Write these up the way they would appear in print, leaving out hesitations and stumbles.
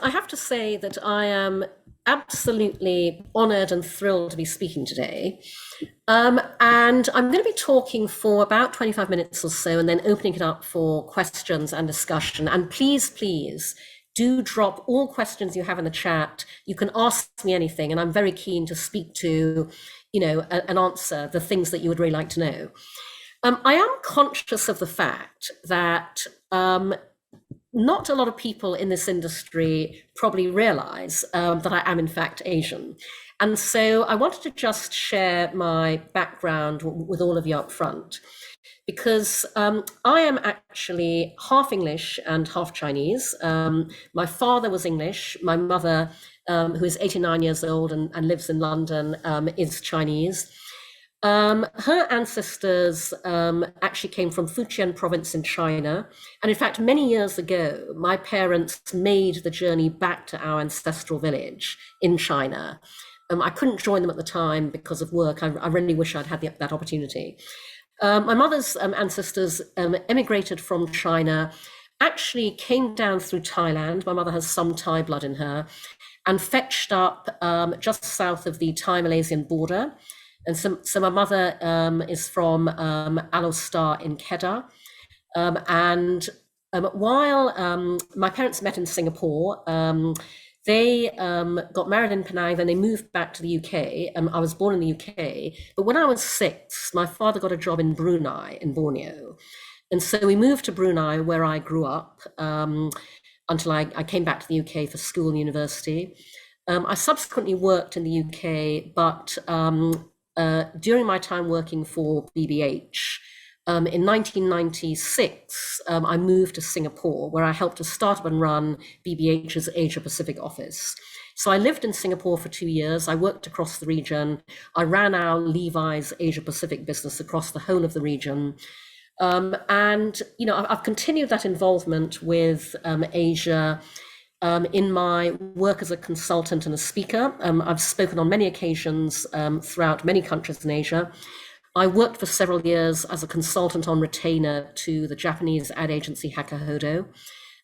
I have to say that I am absolutely honored and thrilled to be speaking today. And I'm going to be talking for about 25 minutes or so and then opening it up for questions and discussion. And please, please do drop all questions you have in the chat. You can ask me anything, and I'm very keen to speak to, and answer the things that you would really like to know. I am conscious of the fact that not a lot of people in this industry probably realize that I am in fact Asian. And so I wanted to just share my background with all of you up front, because I am actually half English and half Chinese. My father was English. My mother, who is 89 years old and lives in London, is Chinese. Her ancestors actually came from Fujian province in China. And in fact, many years ago, my parents made the journey back to our ancestral village in China. I couldn't join them at the time because of work. I really wish I'd had that opportunity. My mother's ancestors emigrated from China, actually came down through Thailand. My mother has some Thai blood in her, and fetched up just south of the Thai-Malaysian border. And so my mother is from Alostar in Kedah. While my parents met in Singapore, they got married in Penang, then they moved back to the UK. I was born in the UK, but when I was 6, my father got a job in Brunei, in Borneo. And so we moved to Brunei, where I grew up, until I came back to the UK for school and university. I subsequently worked in the UK, but during my time working for BBH, in 1996, I moved to Singapore, where I helped to start up and run BBH's Asia Pacific office. So I lived in Singapore for 2 years. I worked across the region. I ran our Levi's Asia Pacific business across the whole of the region. I've continued that involvement with Asia in my work as a consultant and a speaker. I've spoken on many occasions throughout many countries in Asia. I worked for several years as a consultant on retainer to the Japanese ad agency Hakuhodo.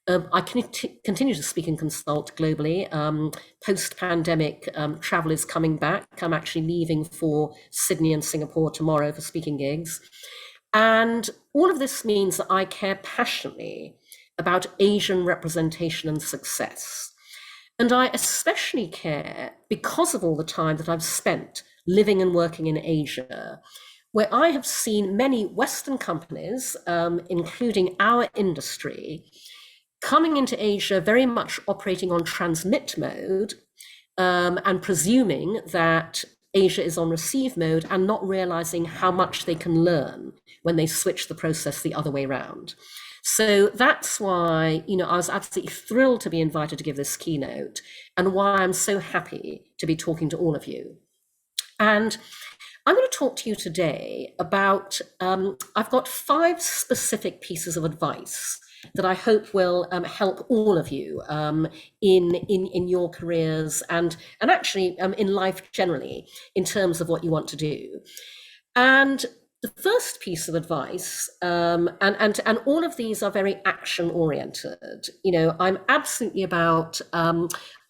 I continue to speak and consult globally. Post-pandemic, travel is coming back. I'm actually leaving for Sydney and Singapore tomorrow for speaking gigs. And all of this means that I care passionately about Asian representation and success. And I especially care because of all the time that I've spent living and working in Asia, where I have seen many Western companies, including our industry, coming into Asia very much operating on transmit mode, and presuming that Asia is on receive mode and not realizing how much they can learn when they switch the process the other way around. So that's why, I was absolutely thrilled to be invited to give this keynote, and why I'm so happy to be talking to all of you. And I'm going to talk to you today about, I've got 5 specific pieces of advice that I hope will help all of you in your careers and actually in life generally, in terms of what you want to do. And the first piece of advice, and all of these are very action oriented. I'm absolutely about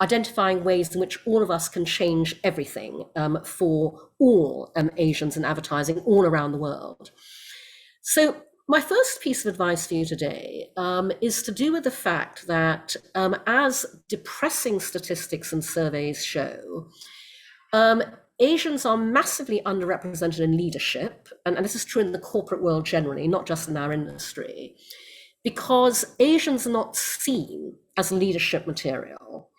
identifying ways in which all of us can change everything for all Asians in advertising all around the world. So my first piece of advice for you today is to do with the fact that as depressing statistics and surveys show, Asians are massively underrepresented in leadership, and this is true in the corporate world generally, not just in our industry, because Asians are not seen as leadership material.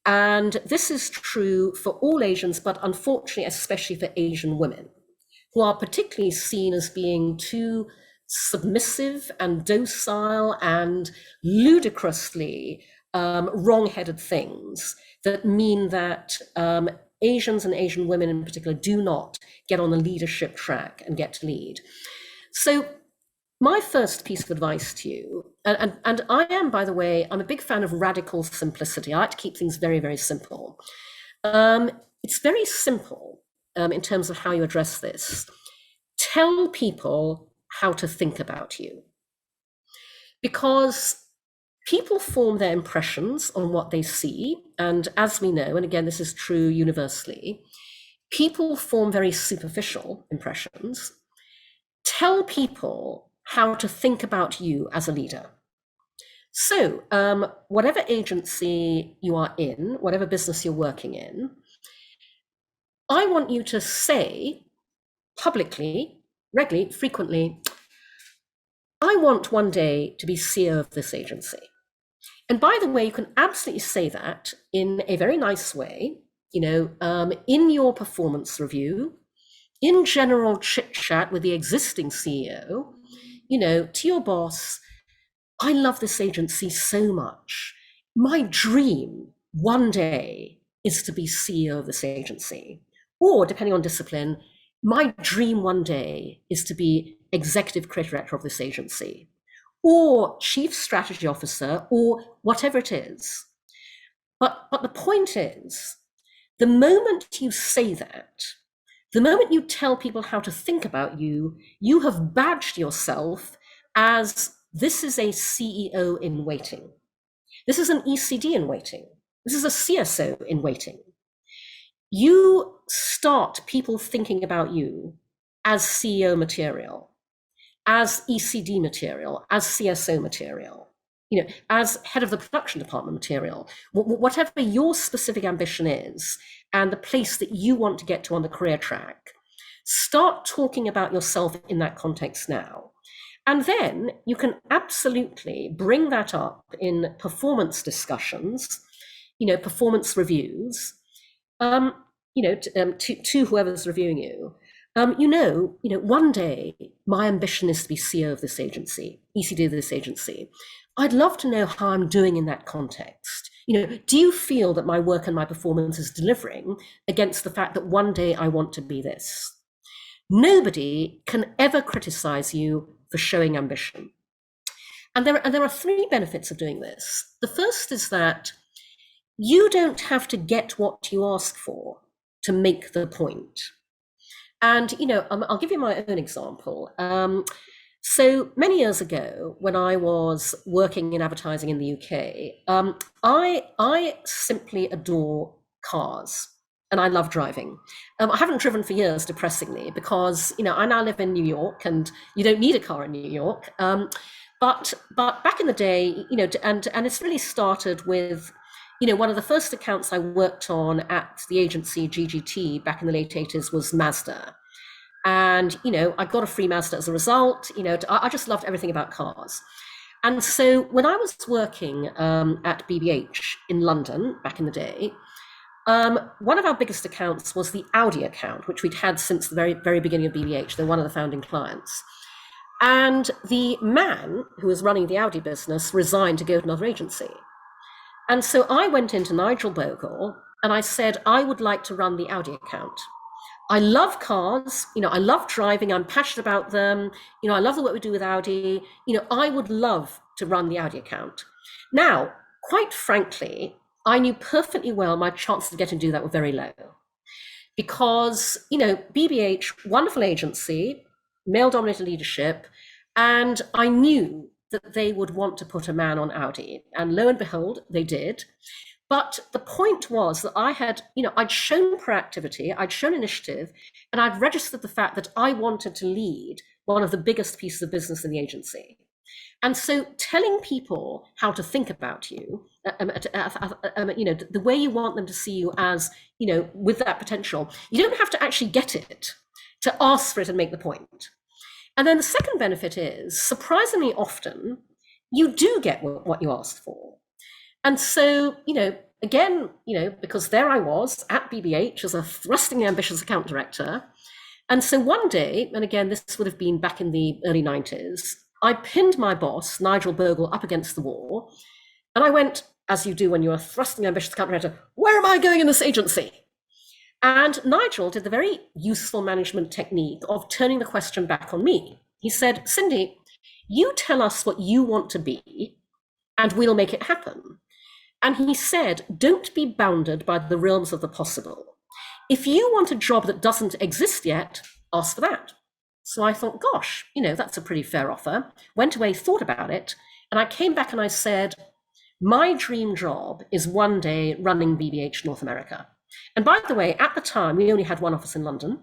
And this is true for all Asians, but unfortunately, especially for Asian women, who are particularly seen as being too submissive and docile and ludicrously wrong-headed things that mean that Asians and Asian women in particular do not get on the leadership track and get to lead. So my first piece of advice to you, and I am, by the way, I'm a big fan of radical simplicity. I like to keep things very, very simple. It's very simple in terms of how you address this. Tell people how to think about you. Because people form their impressions on what they see. And as we know, and again, this is true universally, people form very superficial impressions. Tell people how to think about you as a leader. So, whatever agency you are in, whatever business you're working in, I want you to say publicly, regularly, frequently, I want one day to be CEO of this agency. And by the way, you can absolutely say that in a very nice way, in your performance review, in general chit chat with the existing CEO, to your boss, I love this agency so much. My dream one day is to be CEO of this agency. Or depending on discipline, my dream one day is to be executive creative director of this agency, or chief strategy officer, or whatever it is. But the point is, the moment you say that, the moment you tell people how to think about you, you have badged yourself as this is a CEO in waiting. This is an ECD in waiting. This is a CSO in waiting. You start people thinking about you as CEO material, as ECD material, as CSO material, as head of the production department material, whatever your specific ambition is and the place that you want to get to on the career track. Start talking about yourself in that context now. And then you can absolutely bring that up in performance discussions, performance reviews, to whoever's reviewing you. One day my ambition is to be CEO of this agency, ECD of this agency. I'd love to know how I'm doing in that context. Do you feel that my work and my performance is delivering against the fact that one day I want to be this? Nobody can ever criticize you for showing ambition. And there are three benefits of doing this. The first is that you don't have to get what you ask for to make the point. And, I'll give you my own example. So many years ago, when I was working in advertising in the UK, I simply adore cars. And I love driving. I haven't driven for years, depressingly, because I now live in New York, and you don't need a car in New York. But back in the day, and it's really started with, one of the first accounts I worked on at the agency GGT back in the late 80s was Mazda. And, I got a free Mazda as a result. I just loved everything about cars. And so when I was working at BBH in London back in the day, one of our biggest accounts was the Audi account, which we'd had since the very, very beginning of BBH. They're one of the founding clients. And the man who was running the Audi business resigned to go to another agency. And so I went into Nigel Bogle and I said, I would like to run the Audi account. I love cars, I love driving, I'm passionate about them, I love the work we do with Audi, I would love to run the Audi account. Now, quite frankly, I knew perfectly well my chances of getting to do that were very low. Because, BBH, wonderful agency, male-dominated leadership, and I knew that they would want to put a man on Audi. And lo and behold, they did. But the point was that I had, I'd shown proactivity, I'd shown initiative, and I'd registered the fact that I wanted to lead one of the biggest pieces of business in the agency. And so telling people how to think about you, the way you want them to see you as, with that potential, you don't have to actually get it to ask for it and make the point. And then the second benefit is, surprisingly often, you do get what you asked for. And so, again, because there I was at BBH as a thrustingly ambitious account director. And so one day, and again, this would have been back in the early 90s, I pinned my boss, Nigel Bogle, up against the wall. And I went, as you do when you're a thrusting ambitious account director, where am I going in this agency? And Nigel did the very useful management technique of turning the question back on me. He said, Cindy, you tell us what you want to be, and we'll make it happen. And he said, don't be bounded by the realms of the possible. If you want a job that doesn't exist yet, ask for that. So I thought, gosh, that's a pretty fair offer. Went away, thought about it. And I came back and I said, My dream job is one day running BBH North America. And by the way, at the time, we only had one office in London.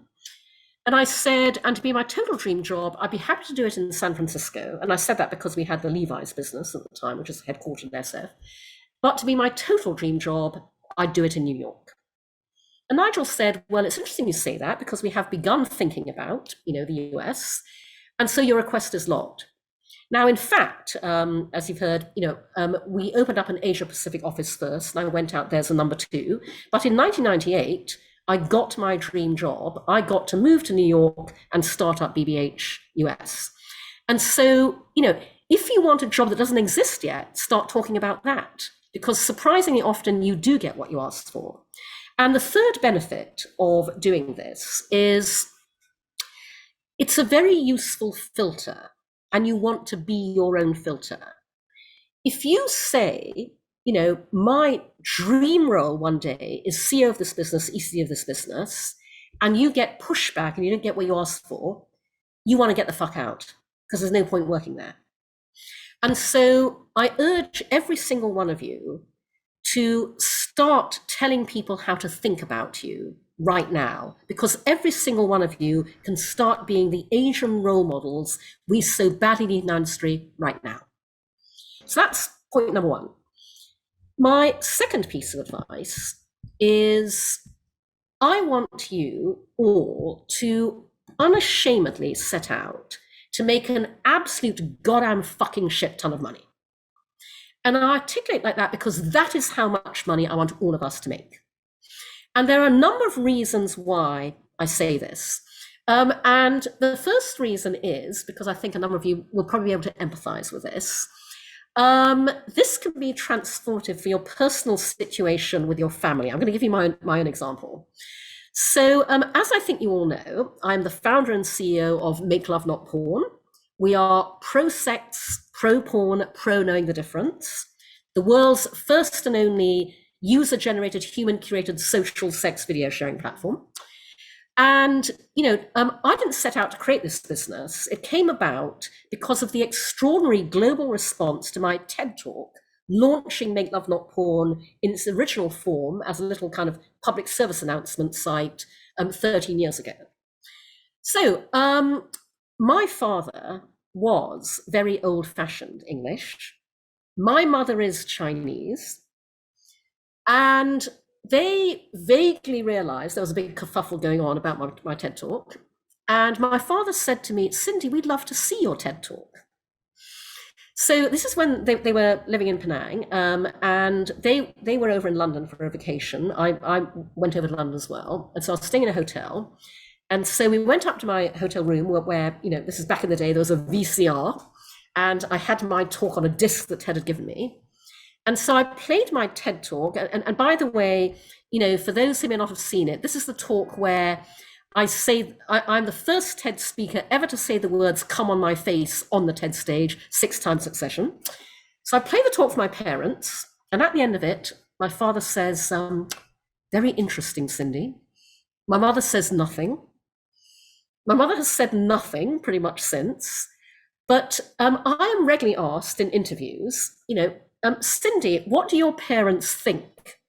And I said, and to be my total dream job, I'd be happy to do it in San Francisco. And I said that because we had the Levi's business at the time, which is headquartered in SF. But to be my total dream job, I'd do it in New York. And Nigel said, well, it's interesting you say that because we have begun thinking about, the US. And so your request is logged. Now, in fact, as you've heard, we opened up an Asia Pacific office first, and I went out there as a number 2. But in 1998, I got my dream job. I got to move to New York and start up BBH US. And so, if you want a job that doesn't exist yet, start talking about that, because surprisingly often you do get what you asked for. And the third benefit of doing this is it's a very useful filter, and you want to be your own filter. If you say, my dream role one day is CEO of this business, EC of this business, and you get pushback and you don't get what you asked for, you want to get the fuck out because there's no point working there. And so I urge every single one of you to start telling people how to think about you right now, because every single one of you can start being the Asian role models we so badly need in our industry right now. So that's point number 1. My second piece of advice is I want you all to unashamedly set out to make an absolute goddamn fucking shit ton of money. And I articulate like that because that is how much money I want all of us to make. And there are a number of reasons why I say this. And the first reason is because I think a number of you will probably be able to empathize with this. This can be transformative for your personal situation with your family. I'm going to give you my own example. So as I think you all know, I'm the founder and CEO of MakeLoveNotPorn. We are pro-sex, pro-porn, pro-knowing the difference. The world's first and only user-generated, human-curated social sex video sharing platform. And, I didn't set out to create this business. It came about because of the extraordinary global response to my TED Talk, launching Make Love Not Porn in its original form as a little kind of public service announcement site 13 years ago. So my father was very old-fashioned English. My mother is Chinese. And they vaguely realized there was a big kerfuffle going on about my TED Talk. And my father said to me, Cindy, we'd love to see your TED Talk. So this is when they were living in Penang, and they were over in London for a vacation. I went over to London as well. And so I was staying in a hotel. And so we went up to my hotel room where this is back in the day, there was a VCR, and I had my talk on a disc that Ted had given me. And so I played my TED Talk. And by the way, for those who may not have seen it, this is the talk where I say I'm the first TED speaker ever to say the words "come on my face" on the TED stage 6 times succession. So I play the talk for my parents. And at the end of it, my father says, very interesting, Cindy. My mother says nothing. My mother has said nothing pretty much since. But I am regularly asked in interviews, Cindy, what do your parents think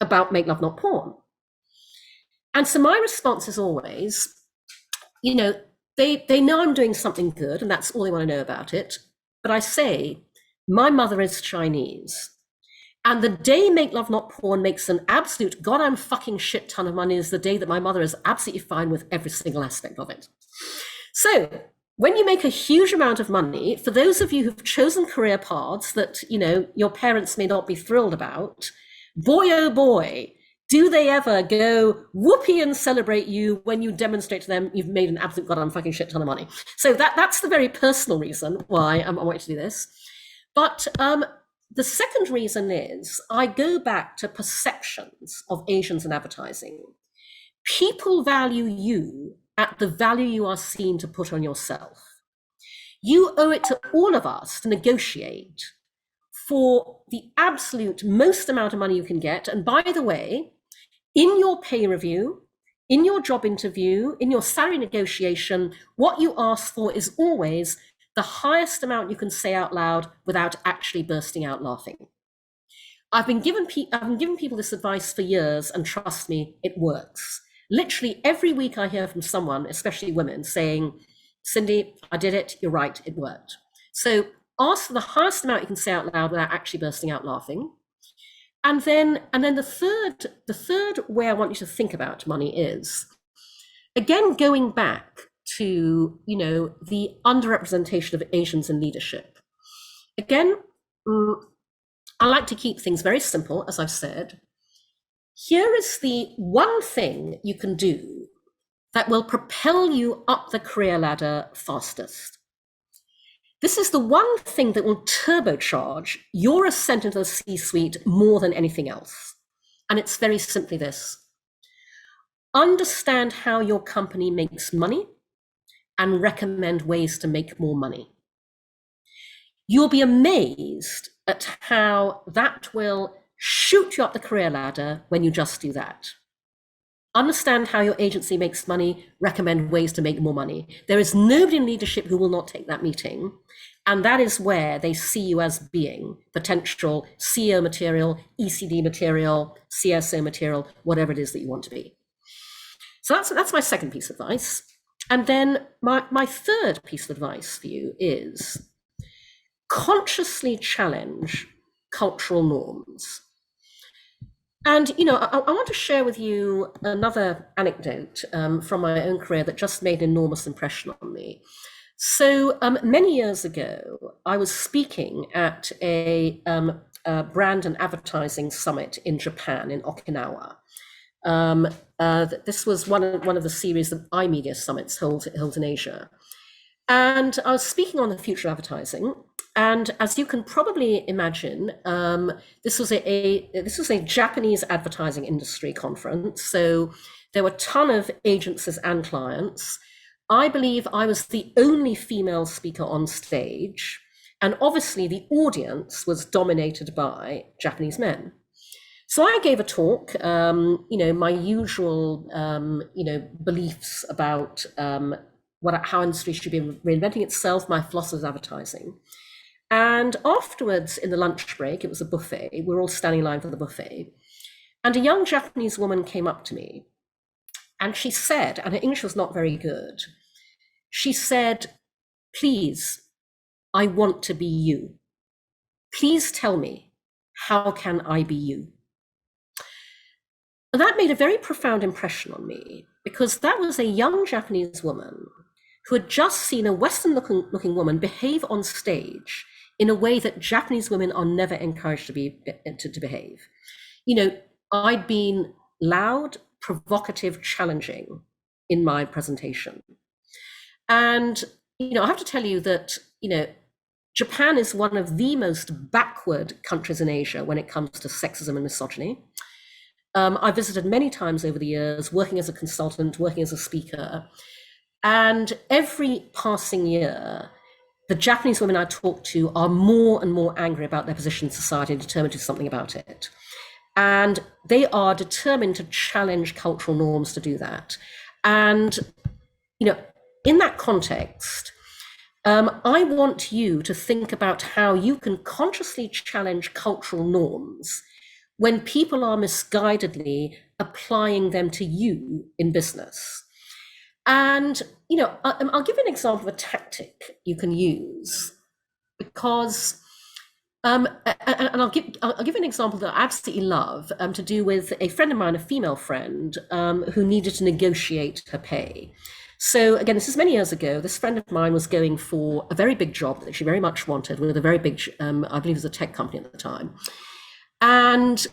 about Make Love Not Porn? And so my response is always, they know I'm doing something good and that's all they want to know about it. But I say, my mother is Chinese. And the day Make Love Not Porn makes an absolute goddamn fucking shit ton of money is the day that my mother is absolutely fine with every single aspect of it. So when you make a huge amount of money, for those of you who've chosen career paths that, your parents may not be thrilled about, boy, oh boy, do they ever go whoopee and celebrate you when you demonstrate to them you've made an absolute goddamn fucking shit ton of money. So that's the very personal reason why I want to do this. But the second reason is I go back to perceptions of Asians in advertising. People value you at the value you are seen to put on yourself. You owe it to all of us to negotiate for the absolute most amount of money you can get. And by the way, in your pay review, in your job interview, in your salary negotiation, what you ask for is always the highest amount you can say out loud without actually bursting out laughing. I've been giving people this advice for years, and trust me, it works. Literally every week I hear from someone, especially women, saying, Cindy, I did it, you're right, it worked. So ask for the highest amount you can say out loud without actually bursting out laughing. And then the third way I want you to think about money is, again, going back to, the underrepresentation of Asians in leadership. Again, I like to keep things very simple, as I've said. Here is the one thing you can do that will propel you up the career ladder fastest. This is the one thing that will turbocharge your ascent into the C-suite more than anything else. And it's very simply this: understand how your company makes money and recommend ways to make more money. You'll be amazed at how that will shoot you up the career ladder when you just do that. Understand how your agency makes money, recommend ways to make more money. There is nobody in leadership who will not take that meeting. And that is where they see you as being potential CEO material, ECD material, CSO material, whatever it is that you want to be. So that's my second piece of advice. And then my third piece of advice for you is consciously challenge cultural norms. And, I want to share with you another anecdote from my own career that just made an enormous impression on me. So many years ago, I was speaking at a brand and advertising summit in Japan, in Okinawa. This was one of the series of iMedia summits held in Asia. And I was speaking on the future of advertising. And as you can probably imagine, this was a Japanese advertising industry conference. So there were a ton of agencies and clients. I believe I was the only female speaker on stage. And obviously the audience was dominated by Japanese men. So I gave a talk, my usual, beliefs about how industry should be reinventing itself, my philosophy of advertising. And afterwards, in the lunch break, it was a buffet. We were all standing in line for the buffet. And a young Japanese woman came up to me and she said, and her English was not very good, she said, please, I want to be you. Please tell me, how can I be you? And that made a very profound impression on me, because that was a young Japanese woman who had just seen a Western-looking woman behave on stage in a way that Japanese women are never encouraged to behave. I'd been loud, provocative, challenging in my presentation. And, I have to tell you that, Japan is one of the most backward countries in Asia when it comes to sexism and misogyny. I visited many times over the years, working as a consultant, working as a speaker. And every passing year, the Japanese women I talk to are more and more angry about their position in society and determined to do something about it. And they are determined to challenge cultural norms to do that. And, in that context, I want you to think about how you can consciously challenge cultural norms when people are misguidedly applying them to you in business. And, I'll give you an example of a tactic you can use, because, and I'll give you an example that I absolutely love, to do with a friend of mine, a female friend, who needed to negotiate her pay. So again, this is many years ago. This friend of mine was going for a very big job that she very much wanted with a very big, I believe it was a tech company at the time. And,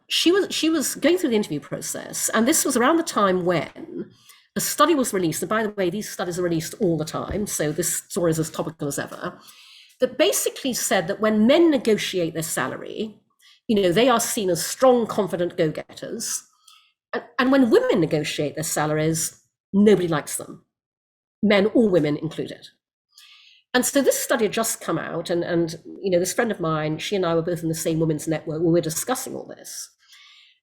she was going through the interview process, and this was around the time when a study was released. And by the way, these studies are released all the time, so this story is as topical as ever, that basically said that when men negotiate their salary, they are seen as strong, confident go-getters. And when women negotiate their salaries, nobody likes them, men or women included. And so this study had just come out, and this friend of mine, she and I were both in the same women's network where we were discussing all this.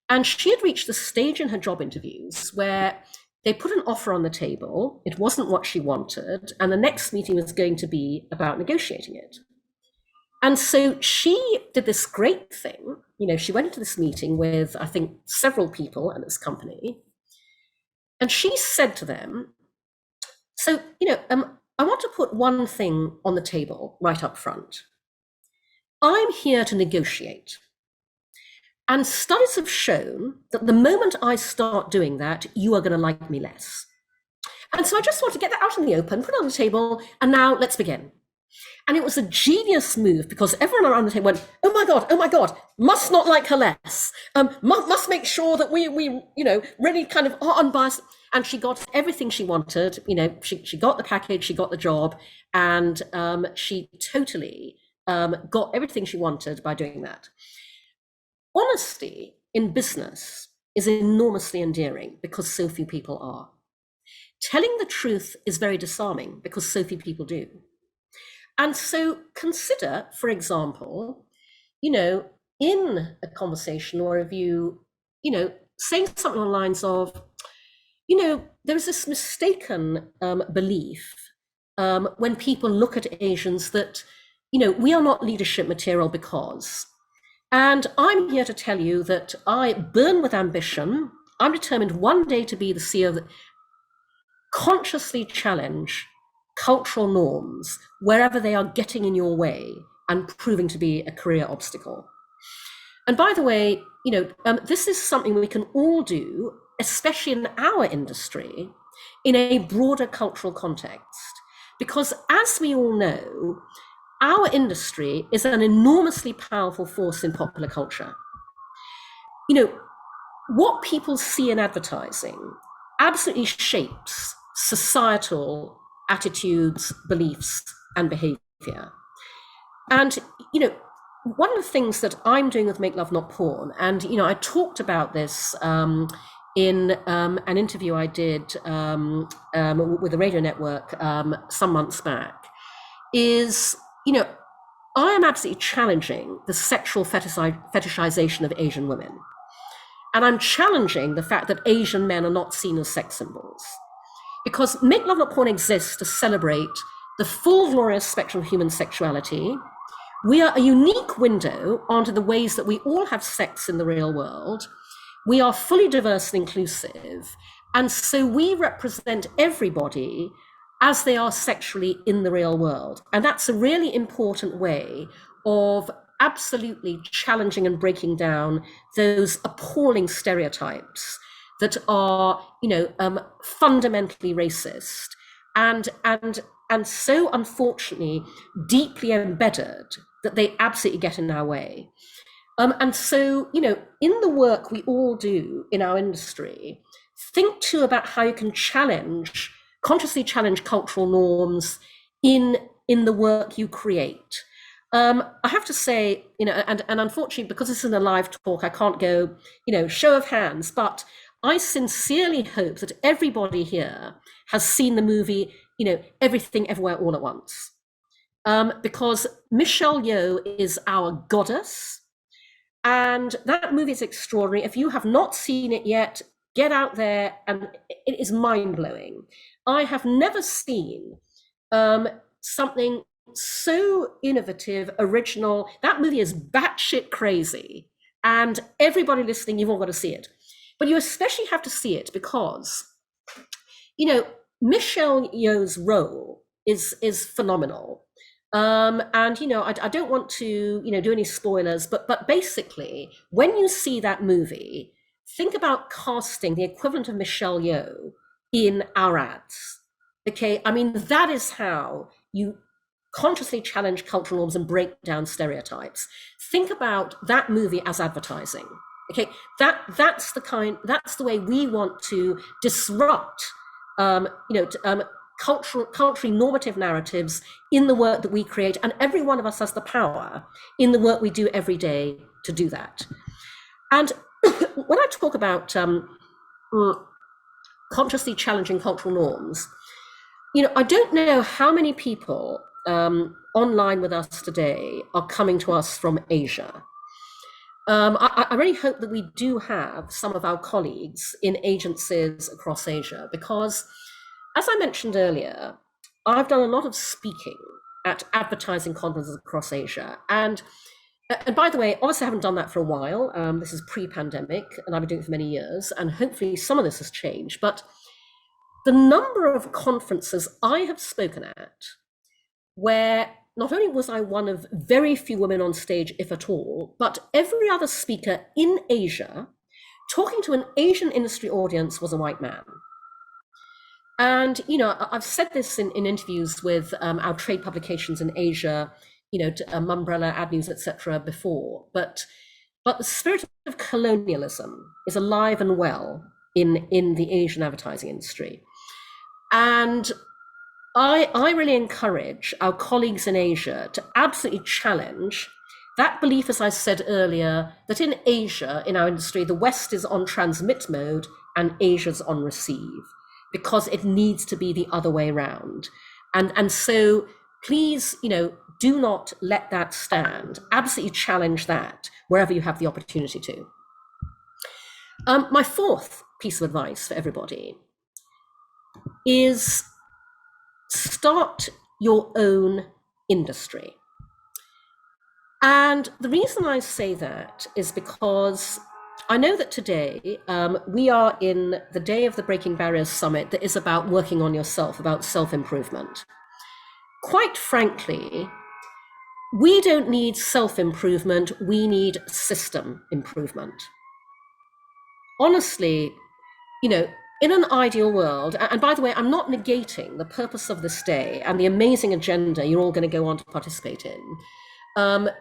And she had reached the stage in her job interviews where they put an offer on the table. It wasn't what she wanted. And the next meeting was going to be about negotiating it. And so she did this great thing. She went into this meeting with, I think, several people at this company. And she said to them, so, I want to put one thing on the table right up front. I'm here to negotiate. And studies have shown that the moment I start doing that, you are going to like me less. And so I just want to get that out in the open, put it on the table, and now let's begin. And it was a genius move because everyone around the table went, oh my God, must not like her less. Must make sure that we really kind of are unbiased. And she got everything she wanted. She got the package, she got the job, and she totally got everything she wanted by doing that. Honesty in business is enormously endearing because so few people are. Telling the truth is very disarming because so few people do. And so consider, for example, in a conversation or a view, saying something along the lines of, there's this mistaken belief when people look at Asians that, we are not leadership material because. And I'm here to tell you that I burn with ambition. I'm determined one day to be the CEO that consciously challenge cultural norms wherever they are getting in your way and proving to be a career obstacle. And by the way, this is something we can all do, especially in our industry, in a broader cultural context. Because as we all know, our industry is an enormously powerful force in popular culture. What people see in advertising absolutely shapes societal attitudes, beliefs, and behavior. And, one of the things that I'm doing with Make Love Not Porn, and, I talked about this in an interview I did with the radio network some months back, is, I am absolutely challenging the sexual fetishization of Asian women. And I'm challenging the fact that Asian men are not seen as sex symbols. Because Make Love Not Porn exists to celebrate the full glorious spectrum of human sexuality. We are a unique window onto the ways that we all have sex in the real world. We are fully diverse and inclusive. And so we represent everybody as they are sexually in the real world. And that's a really important way of absolutely challenging and breaking down those appalling stereotypes that are, fundamentally racist and so unfortunately deeply embedded that they absolutely get in our way. And so, in the work we all do in our industry, think too about how you can consciously challenge cultural norms in the work you create. I have to say, and unfortunately, because this is a live talk, I can't go, show of hands, but I sincerely hope that everybody here has seen the movie, Everything Everywhere All at Once. Because Michelle Yeoh is our goddess. And that movie is extraordinary. If you have not seen it yet, get out there, and it is mind-blowing. I have never seen something so innovative, original. That movie is batshit crazy. And everybody listening, you've all got to see it. But you especially have to see it because, Michelle Yeoh's role is phenomenal. And, I don't want to, do any spoilers, but basically, when you see that movie, think about casting the equivalent of Michelle Yeoh in our ads. Okay, I mean, that is how you consciously challenge cultural norms and break down stereotypes. Think about that movie as advertising. Okay, that's the way we want to disrupt, culturally normative narratives in the work that we create, and every one of us has the power in the work we do every day to do that. And when I talk about consciously challenging cultural norms, I don't know how many people online with us today are coming to us from Asia. I really hope that we do have some of our colleagues in agencies across Asia, because as I mentioned earlier, I've done a lot of speaking at advertising conferences across Asia. And by the way, obviously I haven't done that for a while. This is pre-pandemic, and I've been doing it for many years, and hopefully some of this has changed. But the number of conferences I have spoken at where not only was I one of very few women on stage, if at all, but every other speaker in Asia talking to an Asian industry audience was a white man. And, I've said this in interviews with our trade publications in Asia, to Umbrella, Ad News, etc. before, but the spirit of colonialism is alive and well in the Asian advertising industry. And I really encourage our colleagues in Asia to absolutely challenge that belief, as I said earlier, that in Asia, in our industry, the West is on transmit mode and Asia's on receive, because it needs to be the other way around. And so please, do not let that stand. Absolutely challenge that wherever you have the opportunity to. My fourth piece of advice for everybody is start your own industry. And the reason I say that is because I know that today we are in the day of the Breaking Barriers Summit that is about working on yourself, about self-improvement. Quite frankly, we don't need self-improvement, we need system improvement. Honestly, in an ideal world, and by the way, I'm not negating the purpose of this day and the amazing agenda you're all going to go on to participate in,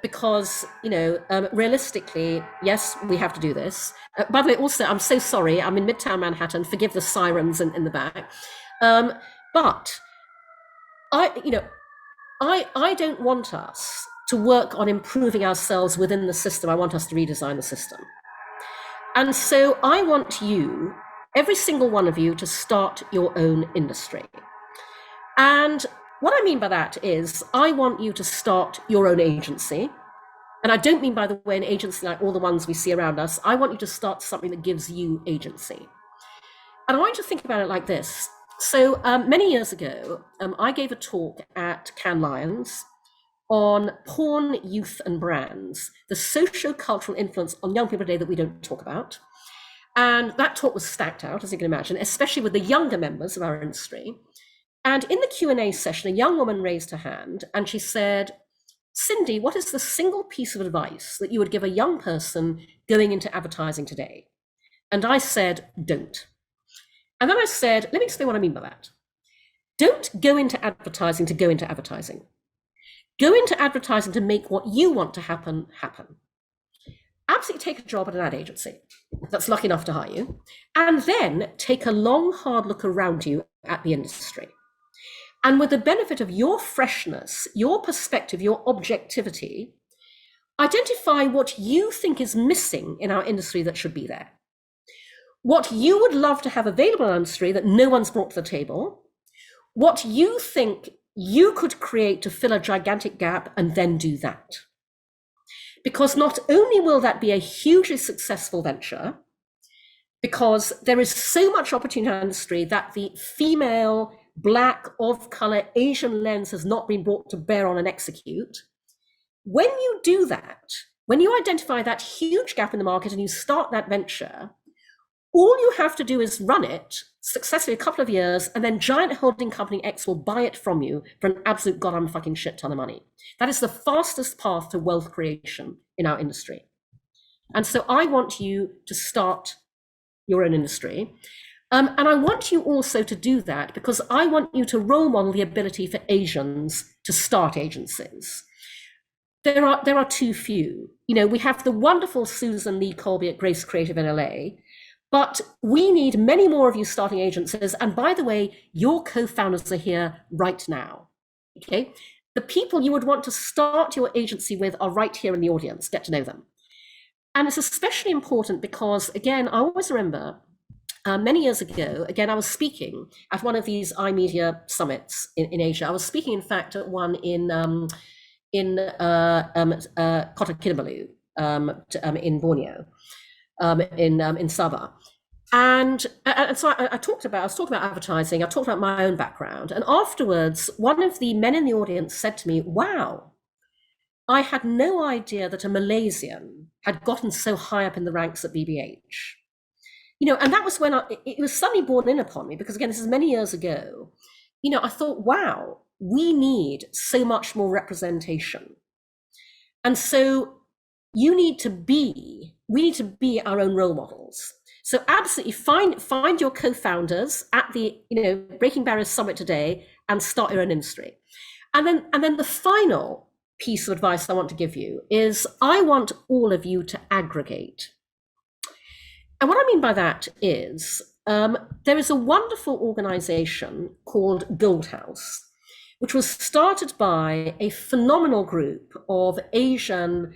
because, realistically, yes, we have to do this. By the way, also, I'm so sorry, I'm in Midtown Manhattan, forgive the sirens in the back. But I don't want us to work on improving ourselves within the system. I want us to redesign the system. And so I want you, every single one of you, to start your own industry. And what I mean by that is I want you to start your own agency. And I don't mean, by the way, an agency like all the ones we see around us. I want you to start something that gives you agency. And I want you to think about it like this. So many years ago, I gave a talk at Cannes Lions on porn, youth, and brands, the socio-cultural influence on young people today that we don't talk about. And that talk was stacked out, as you can imagine, especially with the younger members of our industry. And in the Q&A session, a young woman raised her hand and she said, Cindy, what is the single piece of advice that you would give a young person going into advertising today? And I said, don't. And then I said, let me explain what I mean by that. Don't go into advertising to go into advertising. Go into advertising to make what you want to happen, happen. Absolutely take a job at an ad agency that's lucky enough to hire you, and then take a long, hard look around you at the industry. And with the benefit of your freshness, your perspective, your objectivity, identify what you think is missing in our industry that should be there. What you would love to have available in our industry that no one's brought to the table, what you think you could create to fill a gigantic gap, and then do that. Because not only will that be a hugely successful venture, because there is so much opportunity in our industry that the female, Black, of color, Asian lens has not been brought to bear on and execute. When you do that, when you identify that huge gap in the market and you start that venture, all you have to do is run it successfully a couple of years, and then giant holding company X will buy it from you for an absolute goddamn fucking shit ton of money. That is the fastest path to wealth creation in our industry. And so I want you to start your own industry. And I want you also to do that because I want you to role model the ability for Asians to start agencies. There are too few. We have the wonderful Susan Lee Colby at Grace Creative in LA, but we need many more of you starting agencies. And by the way, your co-founders are here right now, okay? The people you would want to start your agency with are right here in the audience. Get to know them. And it's especially important because, again, I always remember many years ago, again, I was speaking at one of these iMedia summits in Asia. I was speaking, in fact, at one in Kota Kinabalu in Borneo, in Sabah. And so I was talking about advertising, I talked about my own background. And afterwards, one of the men in the audience said to me, wow, I had no idea that a Malaysian had gotten so high up in the ranks at BBH. And that was when it was suddenly borne in upon me, because again, this is many years ago. I thought, wow, we need so much more representation. And so we need to be our own role models. So absolutely find your co-founders at the Breaking Barriers Summit today and start your own industry. And then the final piece of advice I want to give you is I want all of you to aggregate. And what I mean by that is there is a wonderful organization called Gold House, which was started by a phenomenal group of Asian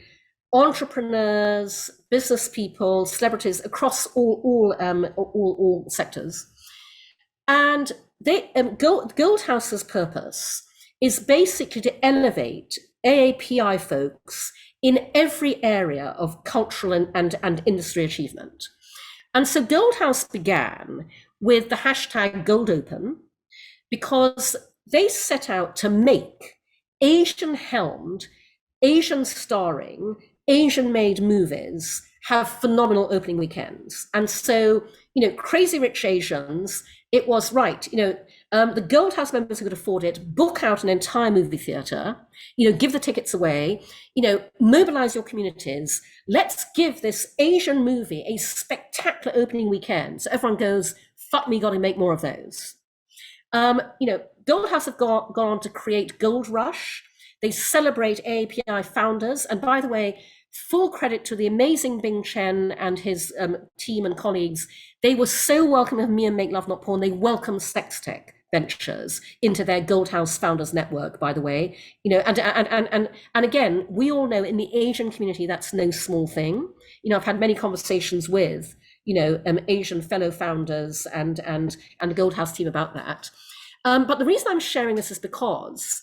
entrepreneurs, business people, celebrities across all sectors. And Gold House's purpose is basically to elevate AAPI folks in every area of cultural and industry achievement. And so Gold House began with the hashtag Gold Open because they set out to make Asian helmed, Asian starring, Asian made movies have phenomenal opening weekends. And so, Crazy Rich Asians, it was right, the Gold House members who could afford it, book out an entire movie theater, give the tickets away, mobilize your communities. Let's give this Asian movie a spectacular opening weekend. So everyone goes, fuck me, gotta make more of those. Gold House have gone on to create Gold Rush. They celebrate AAPI founders. And by the way, full credit to the amazing Bing Chen and his team and colleagues. They were so welcoming of me and Make Love Not Porn. They welcomed sex tech ventures into their Gold House Founders Network, by the way. And again, we all know in the Asian community, that's no small thing. I've had many conversations with, Asian fellow founders and the Gold House team about that. But the reason I'm sharing this is because,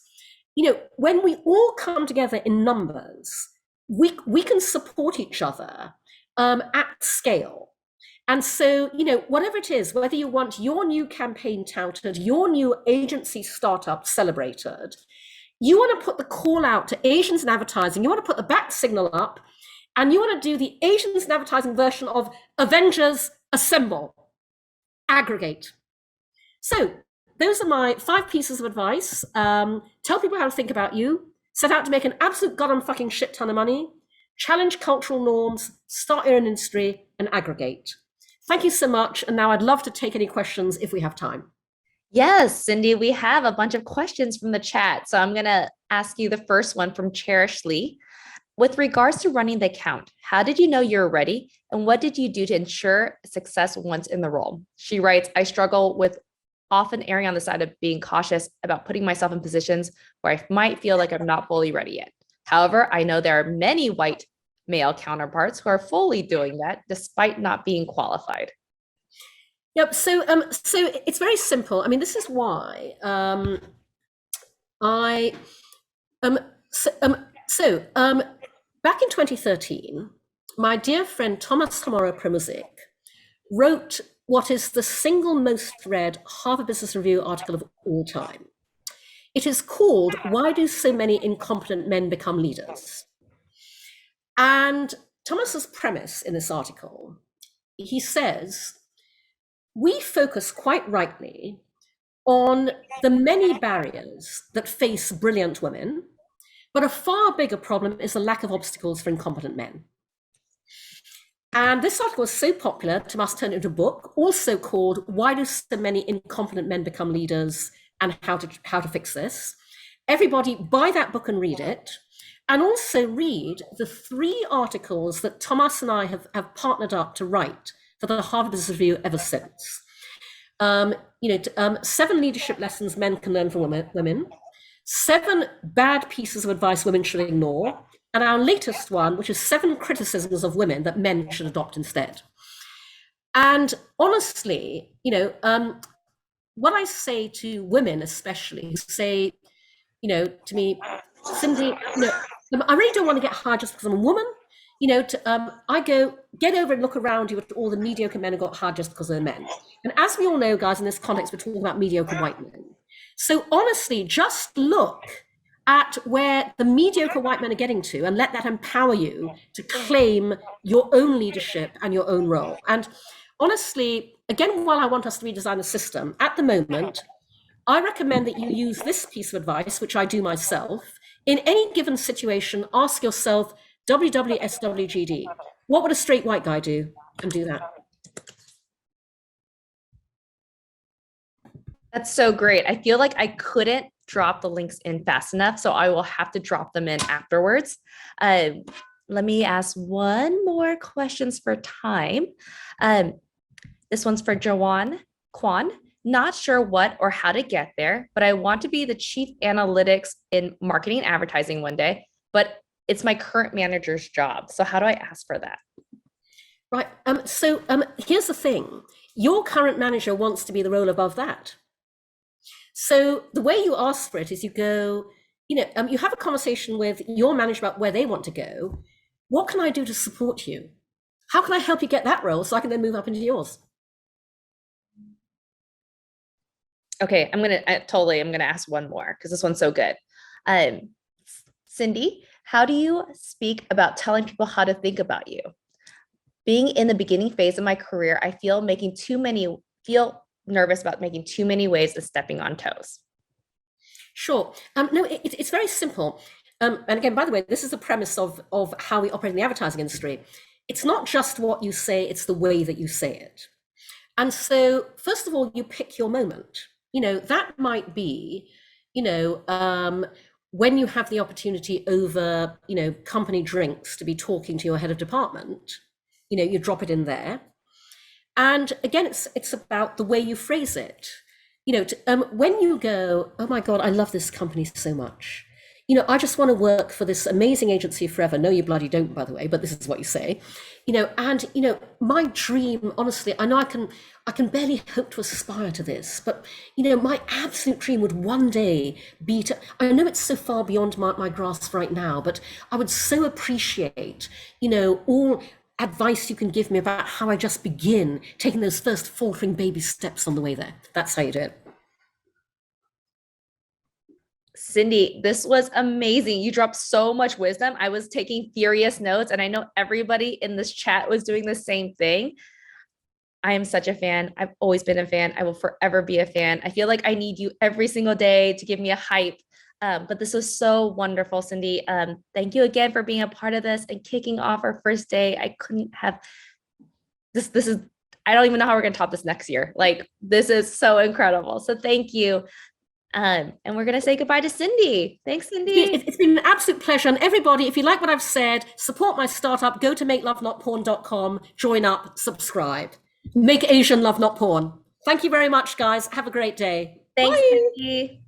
when we all come together in numbers, we can support each other at scale. And so, whatever it is, whether you want your new campaign touted, your new agency startup celebrated, you want to put the call out to Asians in advertising, you want to put the back signal up, and you want to do the Asians in advertising version of Avengers Assemble, aggregate. So those are my 5 pieces of advice. Tell people how to think about you. Set out to make an absolute goddamn fucking shit ton of money, challenge cultural norms, start your own industry, and aggregate. Thank you so much. And now I'd love to take any questions if we have time. Yes, Cindy, we have a bunch of questions from the chat. So I'm going to ask you the first one from Cherish Lee. With regards to running the account, how did you know you were ready? And what did you do to ensure success once in the role? She writes, I struggle with often erring on the side of being cautious about putting myself in positions where I might feel like I'm not fully ready yet. However, I know there are many white male counterparts who are fully doing that despite not being qualified. Yep. So it's very simple. I mean, this is why back in 2013, my dear friend Thomas Hamora Premuzic wrote what is the single most read Harvard Business Review article of all time. It is called, Why Do So Many Incompetent Men Become Leaders? And Thomas's premise in this article, he says, we focus quite rightly on the many barriers that face brilliant women, but a far bigger problem is the lack of obstacles for incompetent men. And this article was so popular, Thomas turned it into a book, also called Why Do So Many Incompetent Men Become Leaders and How to Fix This. Everybody buy that book and read it. And also read the 3 articles that Thomas and I have partnered up to write for the Harvard Business Review ever since. 7 leadership lessons men can learn from women, 7 bad pieces of advice women should ignore, and our latest one, which is 7 criticisms of women that men should adopt instead. And honestly, what I say to women especially, who say, to me, Cindy, I really don't want to get hired just because I'm a woman. I go, get over and look around you at all the mediocre men who got hired just because they're men. And as we all know, guys, in this context, we're talking about mediocre white men. So honestly, just look at where the mediocre white men are getting to and let that empower you to claim your own leadership and your own role. And honestly, again, while I want us to redesign the system, at the moment, I recommend that you use this piece of advice, which I do myself. In any given situation, ask yourself, WWSWGD, what would a straight white guy do? And do that. That's so great. I feel like I couldn't drop the links in fast enough, so I will have to drop them in afterwards. Let me ask one more questions for time. This one's for Jawan Kwan. Not sure what or how to get there, but I want to be the chief analytics in marketing and advertising one day, but it's my current manager's job. So how do I ask for that? Right. Here's the thing. Your current manager wants to be the role above that. So the way you ask for it is you go, you have a conversation with your manager about where they want to go. What can I do to support you? How can I help you get that role so I can then move up into yours? Okay, I'm gonna ask one more because this one's so good. Cindy, how do you speak about telling people how to think about you? Being in the beginning phase of my career, I feel nervous about making too many waves of stepping on toes. Sure. No, it's very simple. And again, by the way, this is the premise of how we operate in the advertising industry. It's not just what you say, it's the way that you say it. And so, first of all, you pick your moment. That might be, when you have the opportunity over, company drinks to be talking to your head of department, you drop it in there. And again, it's about the way you phrase it. When you go, oh my God, I love this company so much. I just want to work for this amazing agency forever. No, you bloody don't, by the way, but this is what you say. My dream, honestly, I know I can barely hope to aspire to this, but my absolute dream would one day be to, I know it's so far beyond my grasp right now, but I would so appreciate, all advice you can give me about how I just begin taking those first faltering baby steps on the way there. That's how you do it. Cindy, this was amazing. You dropped so much wisdom. I was taking furious notes, and I know everybody in this chat was doing the same thing. I am such a fan. I've always been a fan. I will forever be a fan. I feel like I need you every single day to give me a hype. But this was so wonderful, Cindy. Thank you again for being a part of this and kicking off our first day. I couldn't have this. I don't even know how we're going to top this next year. Like, this is so incredible. So thank you. And we're going to say goodbye to Cindy. Thanks, Cindy. It's been an absolute pleasure. And everybody, if you like what I've said, support my startup, go to MakeLoveNotPorn.com, join up, subscribe. Make Asian love, not porn. Thank you very much, guys. Have a great day. Thanks, Bye. Cindy.